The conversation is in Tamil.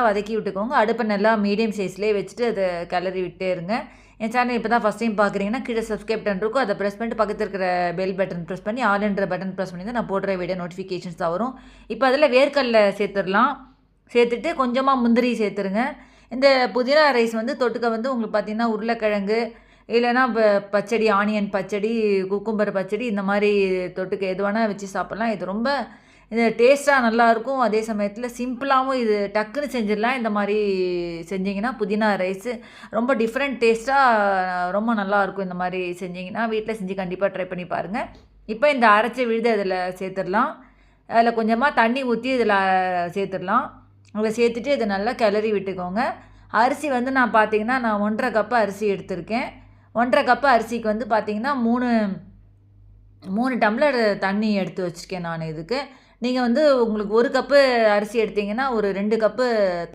வதக்கி விட்டுக்கோங்க. அடுப்பை நல்லா மீடியம் சைஸ்லேயே வச்சுட்டு அதை கிளறி விட்டே இருங்க. என் சேனல் இப்போ தான் ஃபஸ்ட் டைம் பார்க்குறீங்கன்னா கீழே சப்ஸ்கிரைப் பட்டன் இருக்கும். அதை ப்ரெஸ் பண்ணிட்டு பக்கத்தில் இருக்கிற பெல் பட்டன் ப்ரெஸ் பண்ணி ஆல்ன்ற பட்டன் ப்ரெஸ் பண்ணி தான் நான் போடுற வீடியோ நோட்டிஃபிகேஷன்ஸ் தான் வரும். இப்போ அதில் வேர்க்கடல சேர்த்துடலாம். சேர்த்துட்டு கொஞ்சமாக முந்திரி சேர்த்துருங்க. இந்த புதினா ரைஸ் வந்து தொட்டுக்க வந்து உங்களுக்கு பார்த்தீங்கன்னா உருளைக்கிழங்கு இல்லைன்னா பச்சடி, ஆனியன் பச்சடி, குக்கும்பர் பச்சடி இந்த மாதிரி தொட்டுக்க எது வேணால் வச்சு சாப்பிட்லாம். இது ரொம்ப இது டேஸ்ட்டாக நல்லாயிருக்கும். அதே சமயத்தில் சிம்பிளாகவும் இது டக்குன்னு செஞ்சிடலாம். இந்த மாதிரி செஞ்சிங்கன்னா புதினா ரைஸு ரொம்ப டிஃப்ரெண்ட் டேஸ்ட்டாக ரொம்ப நல்லாயிருக்கும். இந்த மாதிரி செஞ்சிங்கன்னா வீட்டில் செஞ்சு கண்டிப்பாக ட்ரை பண்ணி பாருங்கள். இப்போ இந்த அரைச்ச விழுது அதில் சேர்த்துடலாம். அதில் கொஞ்சமாக தண்ணி ஊற்றி இதில் சேர்த்துடலாம். அதில் சேர்த்துட்டு இதை நல்லா கிளறி விட்டுக்கோங்க. அரிசி வந்து நான் பார்த்தீங்கன்னா நான் 1.5 கப்பு அரிசி எடுத்திருக்கேன். 1.5 கப்பு அரிசிக்கு வந்து பார்த்தீங்கன்னா 3 டம்ளர் தண்ணி எடுத்து வச்சுருக்கேன் நான் இதுக்கு. நீங்கள் வந்து உங்களுக்கு 1 கப்பு அரிசி எடுத்தீங்கன்னா ஒரு 2 கப்பு